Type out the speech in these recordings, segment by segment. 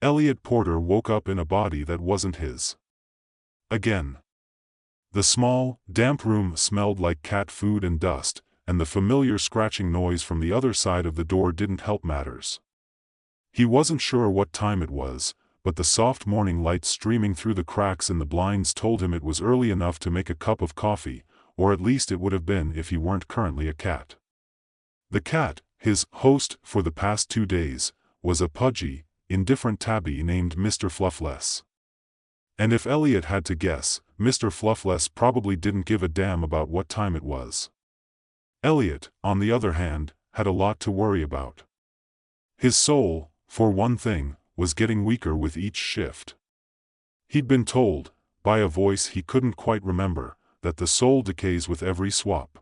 Elliot Porter woke up in a body that wasn't his. Again. The small, damp room smelled like cat food and dust, and the familiar scratching noise from the other side of the door didn't help matters. He wasn't sure what time it was, but the soft morning light streaming through the cracks in the blinds told him it was early enough to make a cup of coffee, or at least it would have been if he weren't currently a cat. The cat, his host for the past 2 days, was a pudgy, indifferent tabby named Mr. Fluffless. And if Elliot had to guess, Mr. Fluffless probably didn't give a damn about what time it was. Elliot, on the other hand, had a lot to worry about. His soul, for one thing, was getting weaker with each shift. He'd been told, by a voice he couldn't quite remember, that the soul decays with every swap.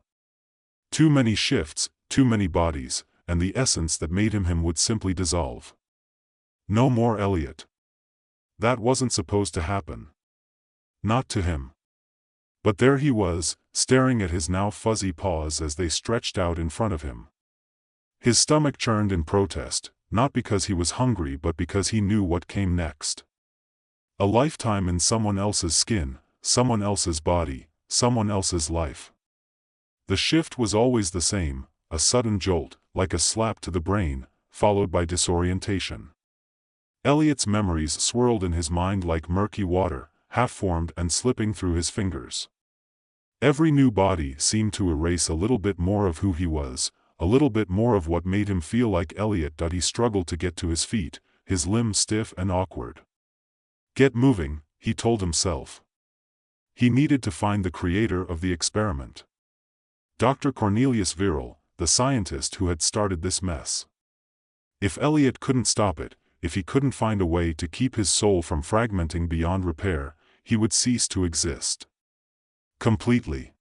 Too many shifts, too many bodies, and the essence that made him would simply dissolve. No more Elliot. That wasn't supposed to happen. Not to him. But there he was, staring at his now fuzzy paws as they stretched out in front of him. His stomach churned in protest, not because he was hungry but because he knew what came next. A lifetime in someone else's skin, someone else's body, someone else's life. The shift was always the same, a sudden jolt, like a slap to the brain, followed by disorientation. Elliot's memories swirled in his mind like murky water, half-formed and slipping through his fingers. Every new body seemed to erase a little bit more of who he was, a little bit more of what made him feel like Elliot. He struggled to get to his feet, his limbs stiff and awkward. Get moving, he told himself. He needed to find the creator of the experiment. Dr. Cornelius Virel, the scientist who had started this mess. If Elliot couldn't stop it, if he couldn't find a way to keep his soul from fragmenting beyond repair, he would cease to exist. Completely.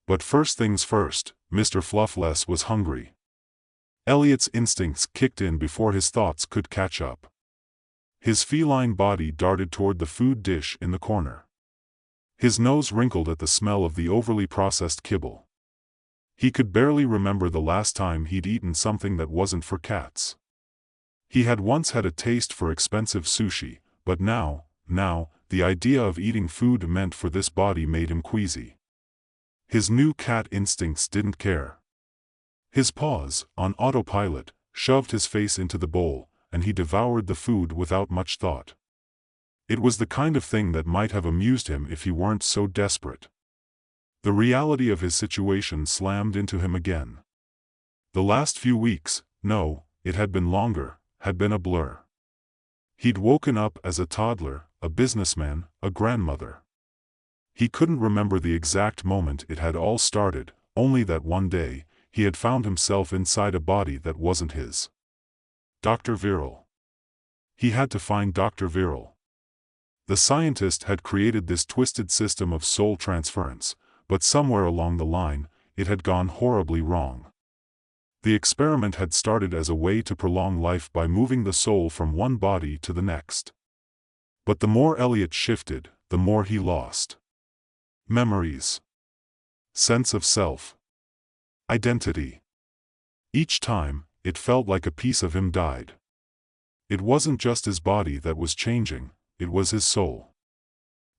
But first things first, Mr. Fluffless was hungry. Elliot's instincts kicked in before his thoughts could catch up. His feline body darted toward the food dish in the corner. His nose wrinkled at the smell of the overly processed kibble. He could barely remember the last time he'd eaten something that wasn't for cats. He had once had a taste for expensive sushi, but now, the idea of eating food meant for this body made him queasy. His new cat instincts didn't care. His paws, on autopilot, shoved his face into the bowl, and he devoured the food without much thought. It was the kind of thing that might have amused him if he weren't so desperate. The reality of his situation slammed into him again. The last few weeks, no, it had been longer, had been a blur. He'd woken up as a toddler, a businessman, a grandmother. He couldn't remember the exact moment it had all started, only that one day, he had found himself inside a body that wasn't his. Dr. Virel. He had to find Dr. Virel. The scientist had created this twisted system of soul transference, but somewhere along the line, it had gone horribly wrong. The experiment had started as a way to prolong life by moving the soul from one body to the next. But the more Elliot shifted, the more he lost. Memories. Sense of self. Identity. Each time, it felt like a piece of him died. It wasn't just his body that was changing, it was his soul.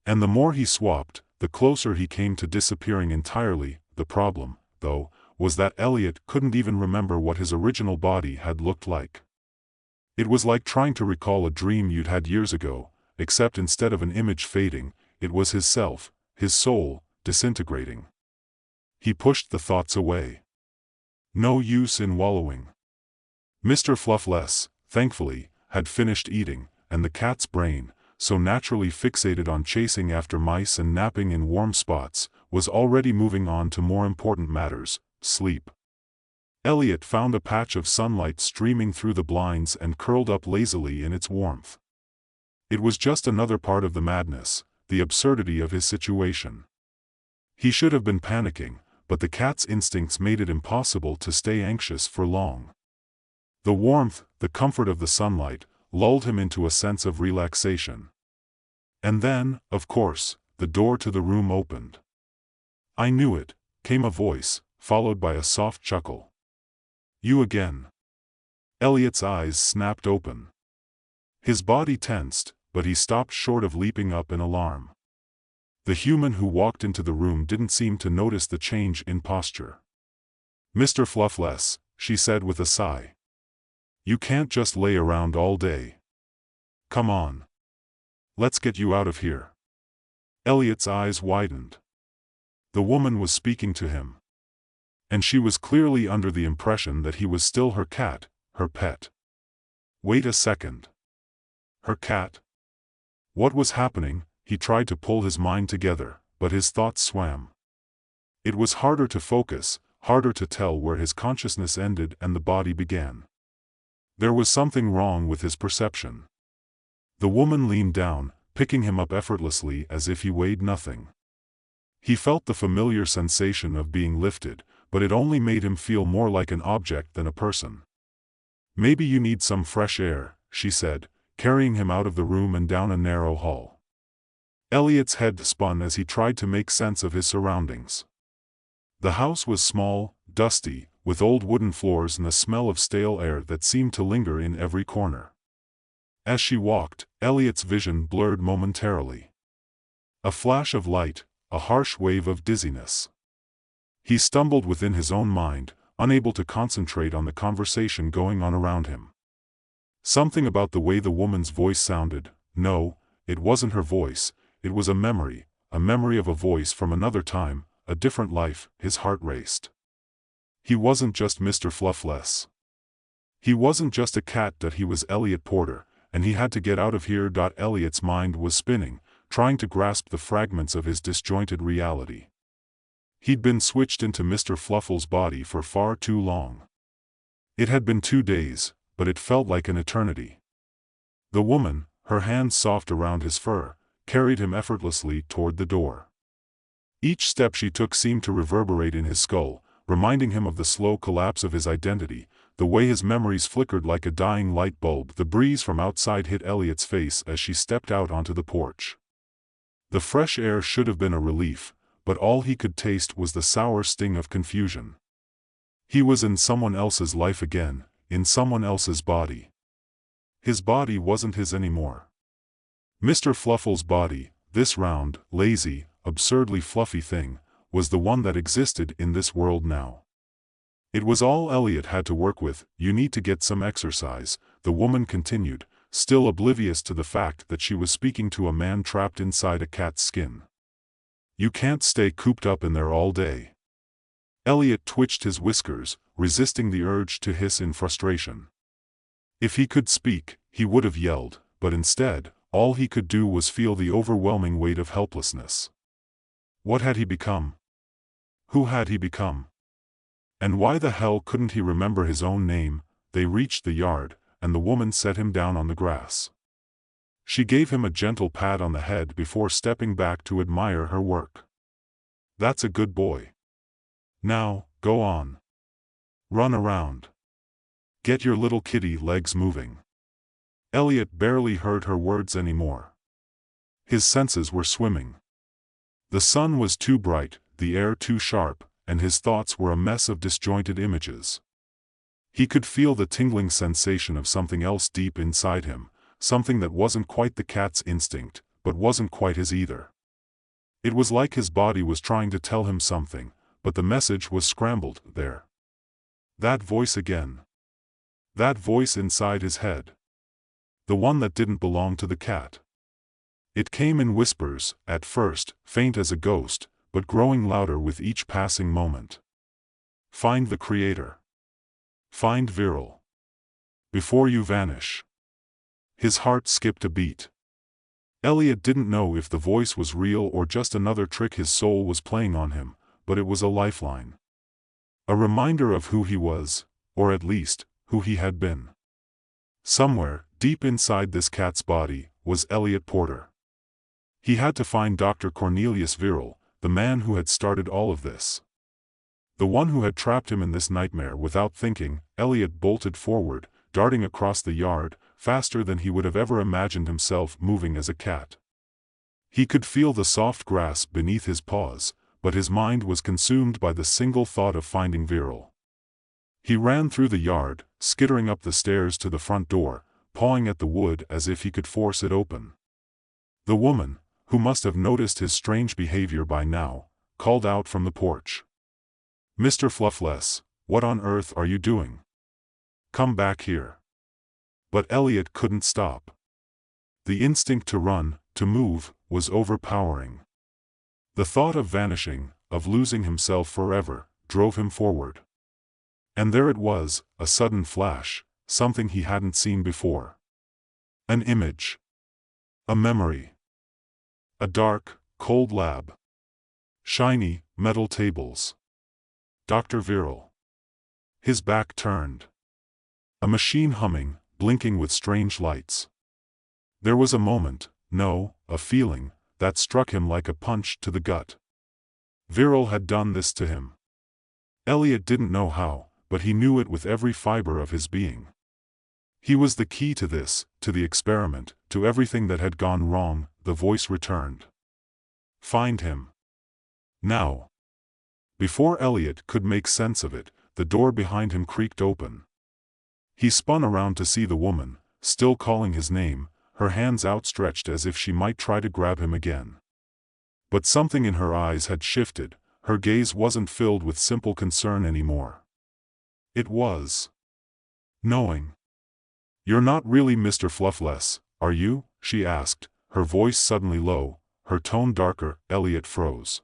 And the more he swapped, the closer he came to disappearing entirely. The problem, though, was that Elliot couldn't even remember what his original body had looked like. It was like trying to recall a dream you'd had years ago, except instead of an image fading, it was his self, his soul, disintegrating. He pushed the thoughts away. No use in wallowing. Mr. Fluffless, thankfully, had finished eating, and the cat's brain, so naturally fixated on chasing after mice and napping in warm spots, was already moving on to more important matters, sleep. Elliot found a patch of sunlight streaming through the blinds and curled up lazily in its warmth. It was just another part of the madness, the absurdity of his situation. He should have been panicking, but the cat's instincts made it impossible to stay anxious for long. The warmth, the comfort of the sunlight, lulled him into a sense of relaxation. And then, of course, the door to the room opened. "I knew it," came a voice, followed by a soft chuckle. "You again." Elliot's eyes snapped open. His body tensed, but he stopped short of leaping up in alarm. The human who walked into the room didn't seem to notice the change in posture. "Mr. Fluffless," she said with a sigh. "You can't just lay around all day. Come on. Let's get you out of here." Elliot's eyes widened. The woman was speaking to him. And she was clearly under the impression that he was still her cat, her pet. Wait a second. Her cat? What was happening? He tried to pull his mind together, but his thoughts swam. It was harder to focus, harder to tell where his consciousness ended and the body began. There was something wrong with his perception. The woman leaned down, picking him up effortlessly as if he weighed nothing. He felt the familiar sensation of being lifted, but it only made him feel more like an object than a person. "Maybe you need some fresh air," she said, carrying him out of the room and down a narrow hall. Elliot's head spun as he tried to make sense of his surroundings. The house was small, dusty, with old wooden floors and the smell of stale air that seemed to linger in every corner. As she walked, Elliot's vision blurred momentarily. A flash of light, a harsh wave of dizziness. He stumbled within his own mind, unable to concentrate on the conversation going on around him. Something about the way the woman's voice sounded. No, it wasn't her voice, it was a memory of a voice from another time, a different life. His heart raced. He wasn't just Mr. Fluffless. He wasn't just a cat, that he was Elliot Porter, and he had to get out of here. Elliot's mind was spinning, trying to grasp the fragments of his disjointed reality. He'd been switched into Mr. Fluffle's body for far too long. It had been 2 days, but it felt like an eternity. The woman, her hands soft around his fur, carried him effortlessly toward the door. Each step she took seemed to reverberate in his skull, reminding him of the slow collapse of his identity, the way his memories flickered like a dying light bulb. The breeze from outside hit Elliot's face as she stepped out onto the porch. The fresh air should have been a relief, but all he could taste was the sour sting of confusion. He was in someone else's life again, in someone else's body. His body wasn't his anymore. Mr. Fluffle's body, this round, lazy, absurdly fluffy thing, was the one that existed in this world now. It was all Elliot had to work with. "You need to get some exercise," the woman continued, still oblivious to the fact that she was speaking to a man trapped inside a cat's skin. "You can't stay cooped up in there all day." Elliot twitched his whiskers, resisting the urge to hiss in frustration. If he could speak, he would have yelled, but instead, all he could do was feel the overwhelming weight of helplessness. What had he become? Who had he become? And why the hell couldn't he remember his own name? They reached the yard, and the woman set him down on the grass. She gave him a gentle pat on the head before stepping back to admire her work. "That's a good boy. Now, go on. Run around. Get your little kitty legs moving." Elliot barely heard her words anymore. His senses were swimming. The sun was too bright, the air too sharp, and his thoughts were a mess of disjointed images. He could feel the tingling sensation of something else deep inside him, something that wasn't quite the cat's instinct, but wasn't quite his either. It was like his body was trying to tell him something, but the message was scrambled there. That voice again. That voice inside his head. The one that didn't belong to the cat. It came in whispers, at first, faint as a ghost, but growing louder with each passing moment. "Find the creator. Find Viral. Before you vanish." His heart skipped a beat. Elliot didn't know if the voice was real or just another trick his soul was playing on him, but it was a lifeline. A reminder of who he was, or at least, who he had been. Somewhere, deep inside this cat's body, was Elliot Porter. He had to find Dr. Cornelius Viral, the man who had started all of this. The one who had trapped him in this nightmare. Without thinking, Elliot bolted forward, darting across the yard, faster than he would have ever imagined himself moving as a cat. He could feel the soft grass beneath his paws, but his mind was consumed by the single thought of finding Viral. He ran through the yard, skittering up the stairs to the front door, pawing at the wood as if he could force it open. The woman, who must have noticed his strange behavior by now, called out from the porch. "Mr. Fluffless, what on earth are you doing? Come back here." But Elliot couldn't stop. The instinct to run, to move, was overpowering. The thought of vanishing, of losing himself forever, drove him forward. And there it was, a sudden flash, something he hadn't seen before. An image. A memory. A dark, cold lab. Shiny, metal tables. Dr. Viral. His back turned. A machine humming, blinking with strange lights. There was a moment, no, a feeling, that struck him like a punch to the gut. Viral had done this to him. Elliot didn't know how, but he knew it with every fiber of his being. He was the key to this, to the experiment, to everything that had gone wrong. The voice returned. Find him. Now. Before Elliot could make sense of it, the door behind him creaked open. He spun around to see the woman, still calling his name, her hands outstretched as if she might try to grab him again. But something in her eyes had shifted. Her gaze wasn't filled with simple concern anymore. It was knowing. "You're not really Mr. Fluffless, are you?" she asked, her voice suddenly low, her tone darker. Elliot froze.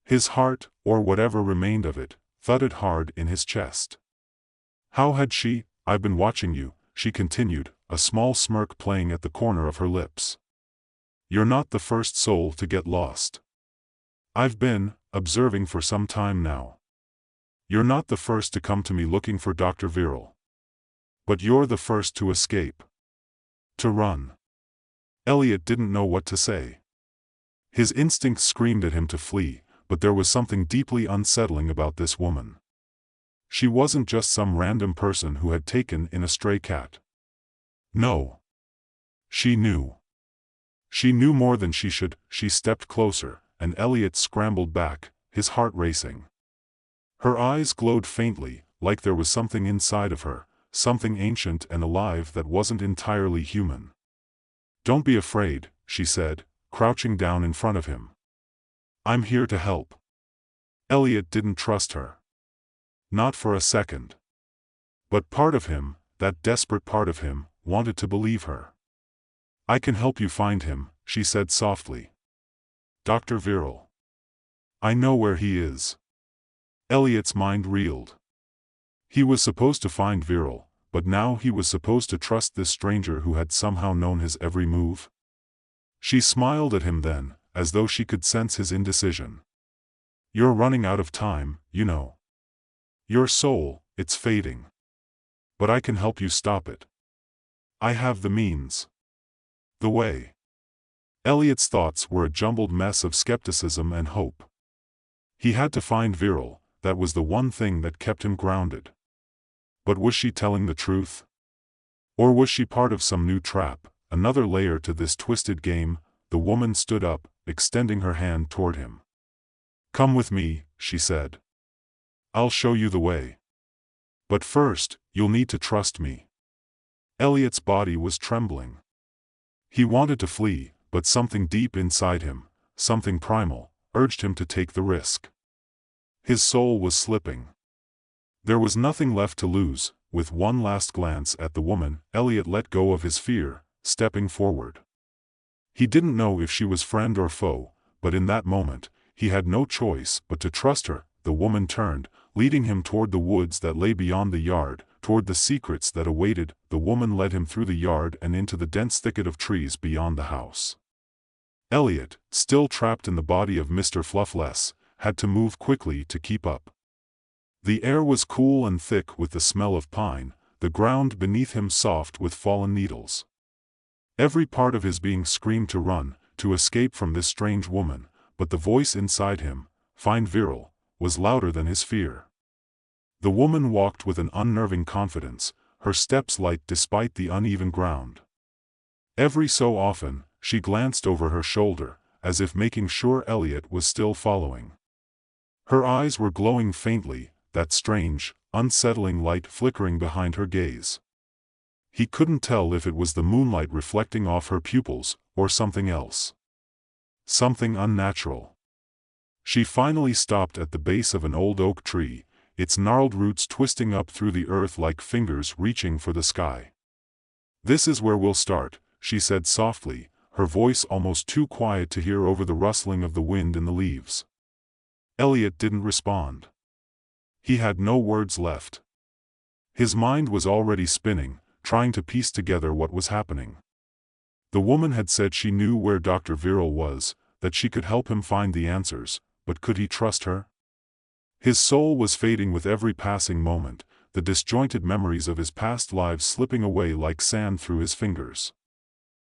His heart, or whatever remained of it, thudded hard in his chest. How had she? "I've been watching you," she continued, a small smirk playing at the corner of her lips. "You're not the first soul to get lost. I've been observing for some time now. You're not the first to come to me looking for Dr. Viral. But you're the first to escape. To run." Elliot didn't know what to say. His instincts screamed at him to flee, but there was something deeply unsettling about this woman. She wasn't just some random person who had taken in a stray cat. No. She knew. She knew more than she should. She stepped closer, and Elliot scrambled back, his heart racing. Her eyes glowed faintly, like there was something inside of her, something ancient and alive that wasn't entirely human. "Don't be afraid," she said, crouching down in front of him. "I'm here to help." Elliot didn't trust her. Not for a second. But part of him, that desperate part of him, wanted to believe her. "I can help you find him," she said softly. "Dr. Viral. I know where he is." Elliot's mind reeled. He was supposed to find Viral, but now he was supposed to trust this stranger who had somehow known his every move. She smiled at him then, as though she could sense his indecision. "You're running out of time, you know. Your soul, it's fading. But I can help you stop it. I have the means. The way." Elliot's thoughts were a jumbled mess of skepticism and hope. He had to find Viral, that was the one thing that kept him grounded. But was she telling the truth? Or was she part of some new trap, another layer to this twisted game? The woman stood up, extending her hand toward him. "Come with me," she said. "I'll show you the way. But first, you'll need to trust me." Elliot's body was trembling. He wanted to flee, but something deep inside him, something primal, urged him to take the risk. His soul was slipping. There was nothing left to lose. With one last glance at the woman, Elliot let go of his fear, stepping forward. He didn't know if she was friend or foe, but in that moment, he had no choice but to trust her. The woman turned, leading him toward the woods that lay beyond the yard, toward the secrets that awaited. The woman led him through the yard and into the dense thicket of trees beyond the house. Elliot, still trapped in the body of Mr. Fluffless, had to move quickly to keep up. The air was cool and thick with the smell of pine, the ground beneath him soft with fallen needles. Every part of his being screamed to run, to escape from this strange woman, but the voice inside him, "Find Viral," was louder than his fear. The woman walked with an unnerving confidence, her steps light despite the uneven ground. Every so often, she glanced over her shoulder, as if making sure Elliot was still following. Her eyes were glowing faintly, that strange, unsettling light flickering behind her gaze. He couldn't tell if it was the moonlight reflecting off her pupils, or something else. Something unnatural. She finally stopped at the base of an old oak tree, its gnarled roots twisting up through the earth like fingers reaching for the sky. "This is where we'll start," she said softly, her voice almost too quiet to hear over the rustling of the wind in the leaves. Elliot didn't respond. He had no words left. His mind was already spinning, trying to piece together what was happening. The woman had said she knew where Dr. Viral was, that she could help him find the answers, but could he trust her? His soul was fading with every passing moment, the disjointed memories of his past lives slipping away like sand through his fingers.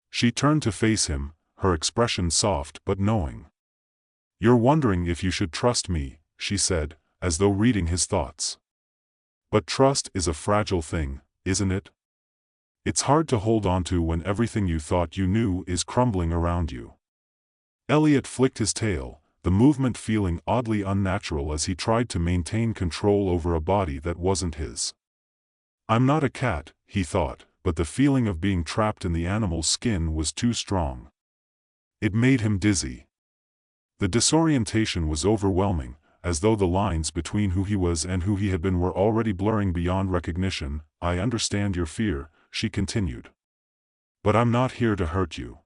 She turned to face him, her expression soft but knowing. "You're wondering if you should trust me," she said, as though reading his thoughts. "But trust is a fragile thing, isn't it? It's hard to hold on to when everything you thought you knew is crumbling around you." Elliot flicked his tail, the movement feeling oddly unnatural as he tried to maintain control over a body that wasn't his. "I'm not a cat," he thought, but the feeling of being trapped in the animal's skin was too strong. It made him dizzy. The disorientation was overwhelming, as though the lines between who he was and who he had been were already blurring beyond recognition. "I understand your fear," she continued. "But I'm not here to hurt you.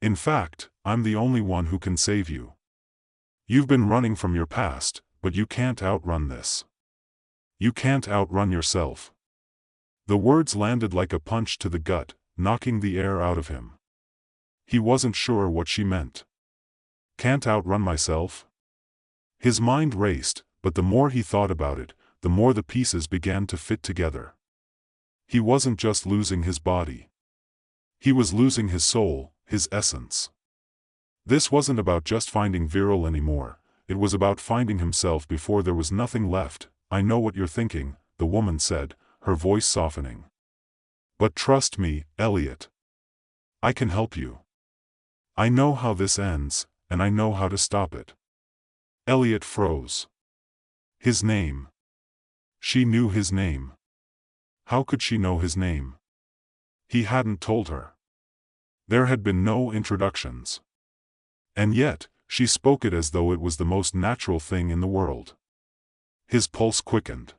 In fact, I'm the only one who can save you. You've been running from your past, but you can't outrun this. You can't outrun yourself." The words landed like a punch to the gut, knocking the air out of him. He wasn't sure what she meant. "Can't outrun myself?" His mind raced, but the more he thought about it, the more the pieces began to fit together. He wasn't just losing his body. He was losing his soul, his essence. This wasn't about just finding Viral anymore, it was about finding himself before there was nothing left. "I know what you're thinking," the woman said, her voice softening. "But trust me, Elliot. I can help you. I know how this ends, and I know how to stop it." Elliot froze. His name. She knew his name. How could she know his name? He hadn't told her. There had been no introductions. And yet, she spoke it as though it was the most natural thing in the world. His pulse quickened.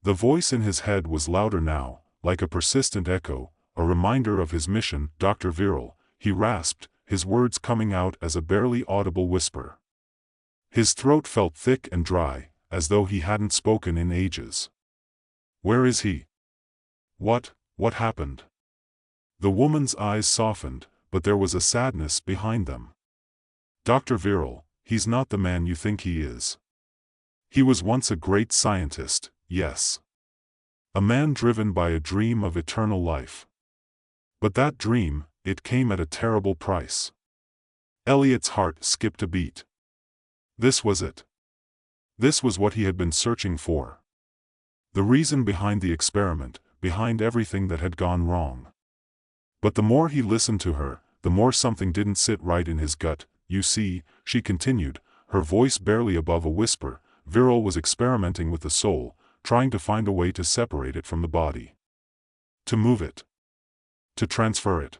The voice in his head was louder now, like a persistent echo, a reminder of his mission. "Dr. Viral," he rasped, his words coming out as a barely audible whisper. His throat felt thick and dry, as though he hadn't spoken in ages. "Where is he? What happened?" The woman's eyes softened, but there was a sadness behind them. "Dr. Viral, he's not the man you think he is. He was once a great scientist, yes. A man driven by a dream of eternal life. But that dream, it came at a terrible price." Elliot's heart skipped a beat. This was it. This was what he had been searching for. The reason behind the experiment, behind everything that had gone wrong. But the more he listened to her, the more something didn't sit right in his gut. "You see," she continued, her voice barely above a whisper, "Viral was experimenting with the soul, trying to find a way to separate it from the body. To move it. To transfer it.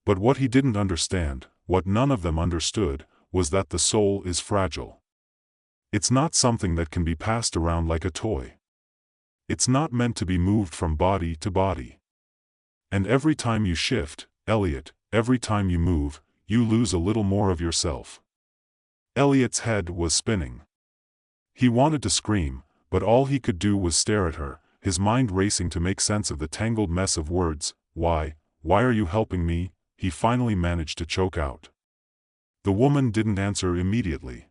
But what he didn't understand, what none of them understood, was that the soul is fragile. It's not something that can be passed around like a toy. It's not meant to be moved from body to body. And every time you shift, Elliot, every time you move, you lose a little more of yourself." Elliot's head was spinning. He wanted to scream, but all he could do was stare at her, his mind racing to make sense of the tangled mess of words. Why are you helping me?" he finally managed to choke out. The woman didn't answer immediately.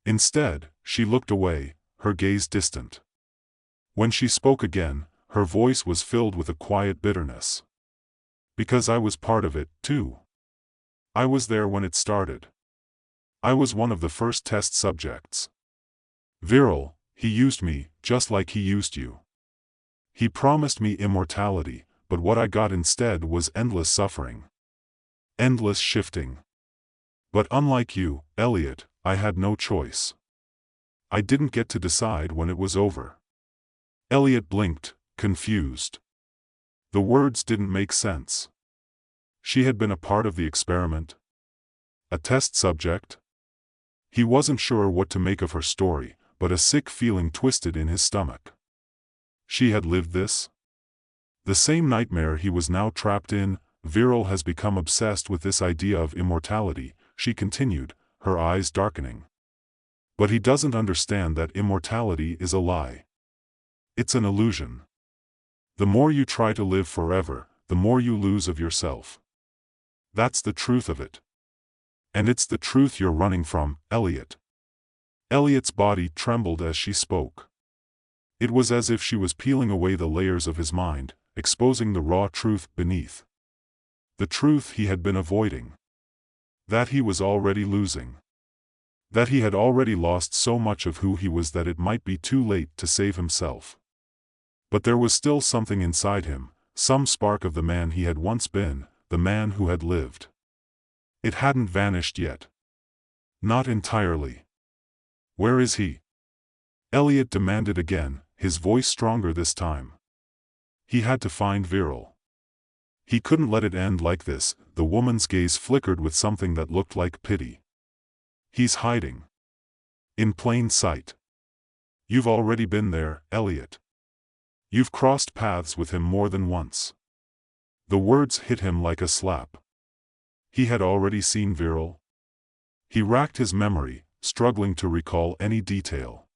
Instead, she looked away, her gaze distant. When she spoke again, her voice was filled with a quiet bitterness. "Because I was part of it, too. I was there when it started. I was one of the first test subjects. Viral, he used me, just like he used you. He promised me immortality, but what I got instead was endless suffering. Endless shifting. But unlike you, Elliot, I had no choice. I didn't get to decide when it was over." Elliot blinked, confused. The words didn't make sense. She had been a part of the experiment? A test subject? He wasn't sure what to make of her story, but a sick feeling twisted in his stomach. She had lived this? The same nightmare he was now trapped in. Viral has become obsessed with this idea of immortality, she continued, her eyes darkening. But he doesn't understand that immortality is a lie. It's an illusion. The more you try to live forever, the more you lose of yourself. That's the truth of it. And it's the truth you're running from, Elliot. Elliot's body trembled as she spoke. It was as if she was peeling away the layers of his mind, exposing the raw truth beneath. The truth he had been avoiding. That he was already losing. That he had already lost so much of who he was that it might be too late to save himself. But there was still something inside him, some spark of the man he had once been, the man who had lived. It hadn't vanished yet. Not entirely. Where is he? Elliot demanded again, his voice stronger this time. He had to find Viral. He couldn't let it end like this. The woman's gaze flickered with something that looked like pity. He's hiding. In plain sight. You've already been there, Elliot. You've crossed paths with him more than once. The words hit him like a slap. He had already seen Viral. He racked his memory, struggling to recall any detail.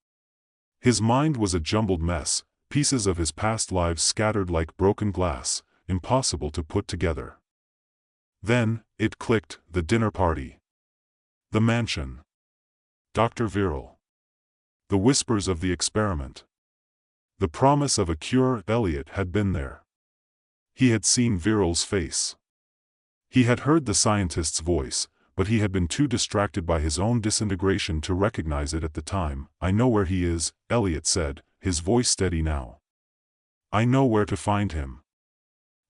His mind was a jumbled mess, pieces of his past lives scattered like broken glass, impossible to put together. Then, it clicked, the dinner party. The mansion. Dr. Viral. The whispers of the experiment. The promise of a cure. Elliot had been there. He had seen Viral's face. He had heard the scientist's voice, but he had been too distracted by his own disintegration to recognize it at the time. I know where he is, Elliot said, his voice steady now. I know where to find him.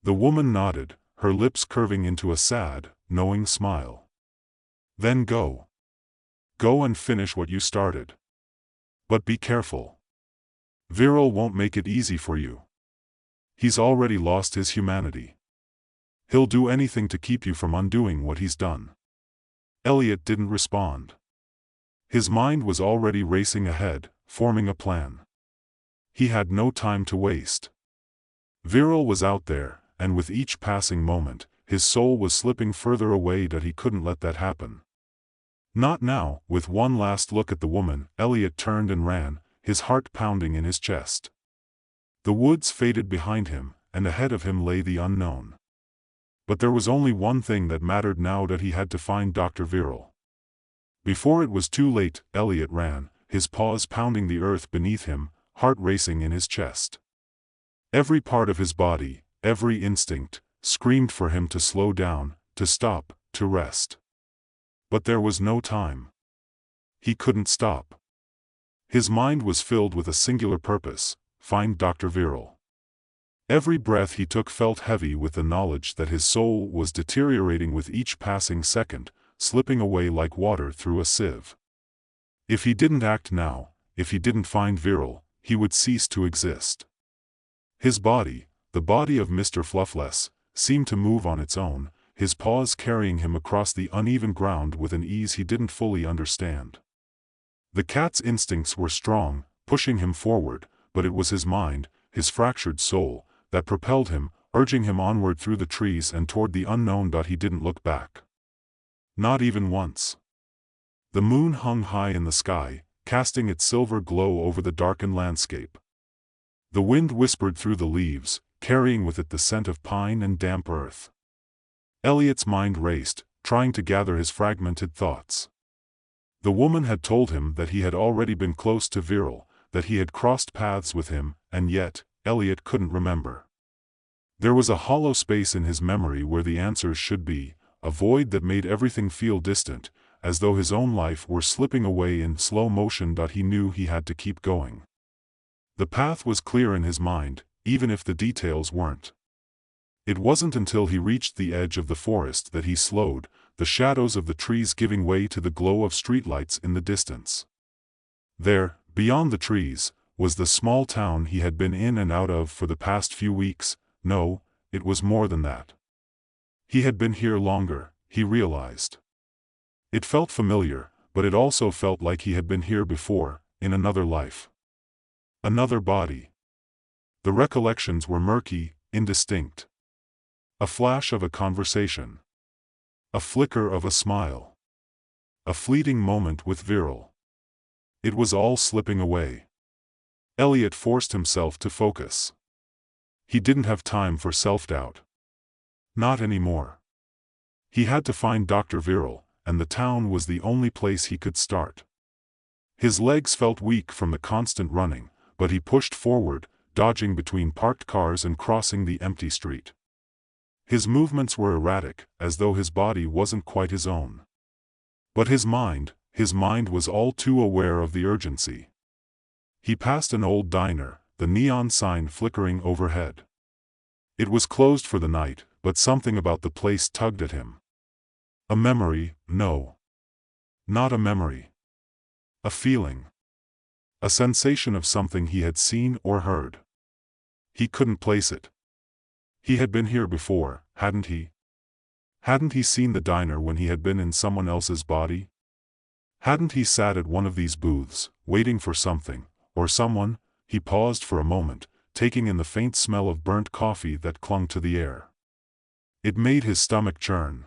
The woman nodded, her lips curving into a sad, knowing smile. Then go. Go and finish what you started. But be careful. Viral won't make it easy for you. He's already lost his humanity. He'll do anything to keep you from undoing what he's done. Elliot didn't respond. His mind was already racing ahead, forming a plan. He had no time to waste. Viral was out there, and with each passing moment, his soul was slipping further away. That he couldn't let that happen. Not now. With one last look at the woman, Elliot turned and ran, his heart pounding in his chest. The woods faded behind him, and ahead of him lay the unknown. But there was only one thing that mattered now, that he had to find Dr. Viral. Before it was too late, Elliot ran, his paws pounding the earth beneath him, heart racing in his chest. Every part of his body, every instinct, screamed for him to slow down, to stop, to rest. But there was no time. He couldn't stop. His mind was filled with a singular purpose: find Dr. Viral. Every breath he took felt heavy with the knowledge that his soul was deteriorating with each passing second, slipping away like water through a sieve. If he didn't act now, if he didn't find Viral, he would cease to exist. His body, the body of Mr. Fluffless, seemed to move on its own, his paws carrying him across the uneven ground with an ease he didn't fully understand. The cat's instincts were strong, pushing him forward, but it was his mind, his fractured soul, that propelled him, urging him onward through the trees and toward the unknown. He didn't look back. Not even once. The moon hung high in the sky, casting its silver glow over the darkened landscape. The wind whispered through the leaves, carrying with it the scent of pine and damp earth. Elliot's mind raced, trying to gather his fragmented thoughts. The woman had told him that he had already been close to Viral, that he had crossed paths with him, and yet, Elliot couldn't remember. There was a hollow space in his memory where the answers should be, a void that made everything feel distant, as though his own life were slipping away in slow motion. He knew he had to keep going. The path was clear in his mind, even if the details weren't. It wasn't until he reached the edge of the forest that he slowed, the shadows of the trees giving way to the glow of streetlights in the distance. There, beyond the trees, was the small town he had been in and out of for the past few weeks. No, it was more than that. He had been here longer, he realized. It felt familiar, but it also felt like he had been here before, in another life. Another body. The recollections were murky, indistinct. A flash of a conversation. A flicker of a smile. A fleeting moment with Viral. It was all slipping away. Elliot forced himself to focus. He didn't have time for self-doubt. Not anymore. He had to find Dr. Viral, and the town was the only place he could start. His legs felt weak from the constant running, but he pushed forward, dodging between parked cars and crossing the empty street. His movements were erratic, as though his body wasn't quite his own. But his mind was all too aware of the urgency. He passed an old diner, the neon sign flickering overhead. It was closed for the night, but something about the place tugged at him. A memory, no. Not a memory. A feeling. A sensation of something he had seen or heard. He couldn't place it. He had been here before, hadn't he? Hadn't he seen the diner when he had been in someone else's body? Hadn't he sat at one of these booths, waiting for something, or someone? He paused for a moment, taking in the faint smell of burnt coffee that clung to the air. It made his stomach churn.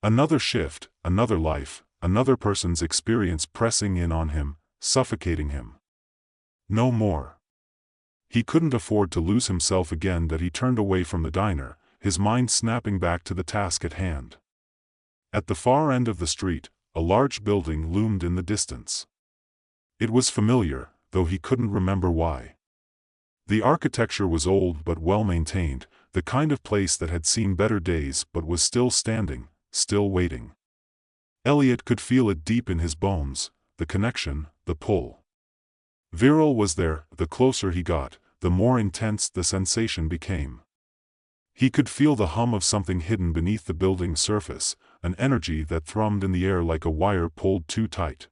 Another shift, another life, another person's experience pressing in on him, suffocating him. No more. He couldn't afford to lose himself again. That he turned away from the diner, his mind snapping back to the task at hand. At the far end of the street, a large building loomed in the distance. It was familiar, though he couldn't remember why. The architecture was old but well maintained, the kind of place that had seen better days but was still standing, still waiting. Elliot could feel it deep in his bones, the connection, the pull. Viral was there. The closer he got, the more intense the sensation became. He could feel the hum of something hidden beneath the building's surface, an energy that thrummed in the air like a wire pulled too tight.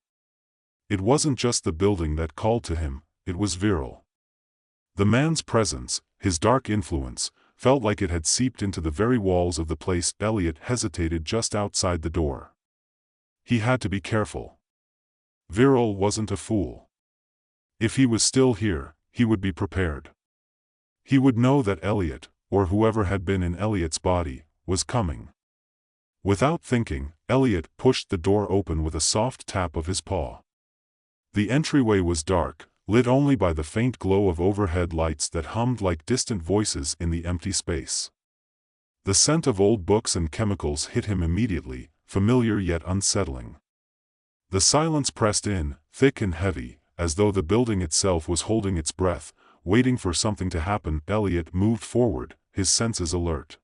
It wasn't just the building that called to him, it was Viral. The man's presence, his dark influence, felt like it had seeped into the very walls of the place. Elliot hesitated just outside the door. He had to be careful. Viral wasn't a fool. If he was still here, he would be prepared. He would know that Elliot, or whoever had been in Elliot's body, was coming. Without thinking, Elliot pushed the door open with a soft tap of his paw. The entryway was dark, lit only by the faint glow of overhead lights that hummed like distant voices in the empty space. The scent of old books and chemicals hit him immediately, familiar yet unsettling. The silence pressed in, thick and heavy, as though the building itself was holding its breath, waiting for something to happen. Elliot moved forward, his senses alert.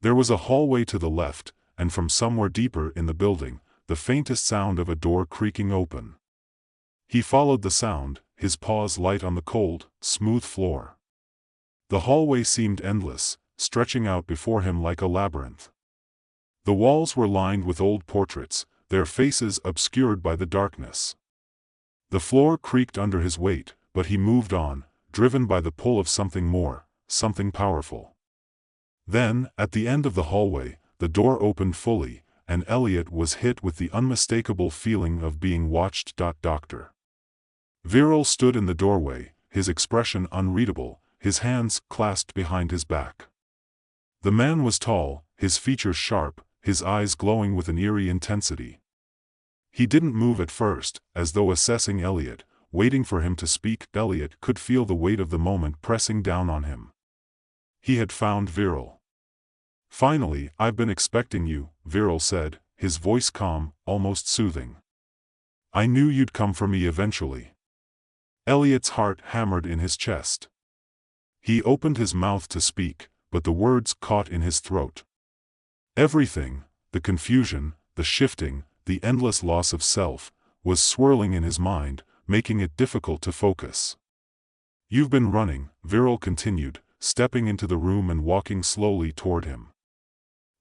There was a hallway to the left, and from somewhere deeper in the building, the faintest sound of a door creaking open. He followed the sound, his paws light on the cold, smooth floor. The hallway seemed endless, stretching out before him like a labyrinth. The walls were lined with old portraits, their faces obscured by the darkness. The floor creaked under his weight, but he moved on, driven by the pull of something more, something powerful. Then, at the end of the hallway, the door opened fully, and Elliot was hit with the unmistakable feeling of being watched. Dr. Viral stood in the doorway, his expression unreadable, his hands clasped behind his back. The man was tall, his features sharp, his eyes glowing with an eerie intensity. He didn't move at first, as though assessing Elliot, waiting for him to speak. Elliot could feel the weight of the moment pressing down on him. He had found Viral. "Finally, I've been expecting you," Viral said, his voice calm, almost soothing. "I knew you'd come for me eventually." Elliot's heart hammered in his chest. He opened his mouth to speak, but the words caught in his throat. Everything, the confusion, the shifting, the endless loss of self, was swirling in his mind, making it difficult to focus. "You've been running," Viral continued, stepping into the room and walking slowly toward him.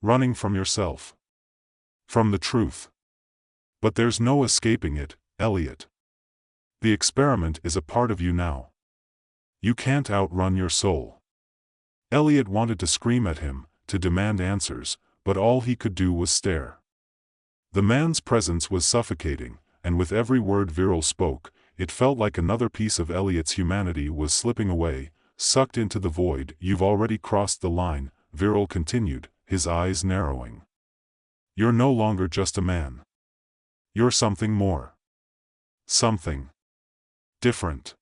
"Running from yourself. From the truth. But there's no escaping it, Elliot. The experiment is a part of you now. You can't outrun your soul. Elliot wanted to scream at him, to demand answers, but all he could do was stare. The man's presence was suffocating, and with every word Viral spoke, it felt like another piece of Elliot's humanity was slipping away, sucked into the void. "You've already crossed the line," Viral continued, his eyes narrowing. "You're no longer just a man. You're something more. Something different.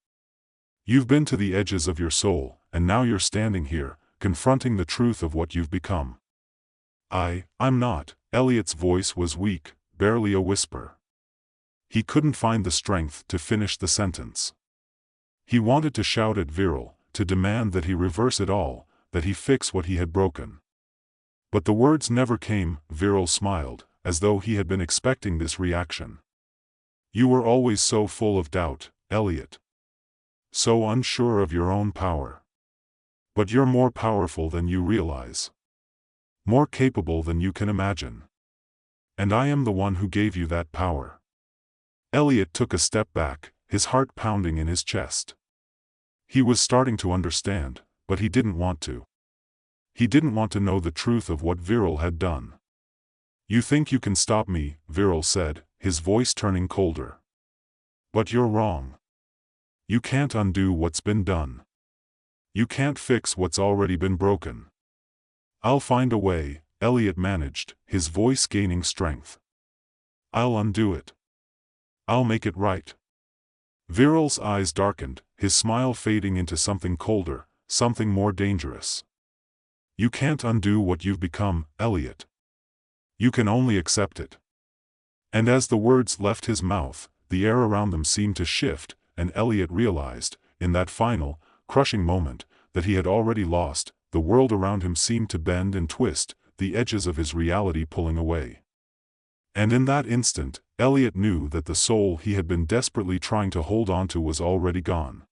You've been to the edges of your soul, and now you're standing here, confronting the truth of what you've become." I'm not." Elliot's voice was weak, barely a whisper. He couldn't find the strength to finish the sentence. He wanted to shout at Viral, to demand that he reverse it all, that he fix what he had broken. But the words never came. Viral smiled, as though he had been expecting this reaction. "You were always so full of doubt, Elliot. So unsure of your own power. But you're more powerful than you realize. More capable than you can imagine. And I am the one who gave you that power." Elliot took a step back, his heart pounding in his chest. He was starting to understand, but he didn't want to. He didn't want to know the truth of what Viral had done. "You think you can stop me," Viral said, his voice turning colder. "But you're wrong. You can't undo what's been done. You can't fix what's already been broken." "I'll find a way," Elliot managed, his voice gaining strength. "I'll undo it. I'll make it right." Viral's eyes darkened, his smile fading into something colder, something more dangerous. "You can't undo what you've become, Elliot. You can only accept it." And as the words left his mouth, the air around them seemed to shift, and Elliot realized, in that final, crushing moment, that he had already lost. The world around him seemed to bend and twist, the edges of his reality pulling away. And in that instant, Elliot knew that the soul he had been desperately trying to hold on to was already gone.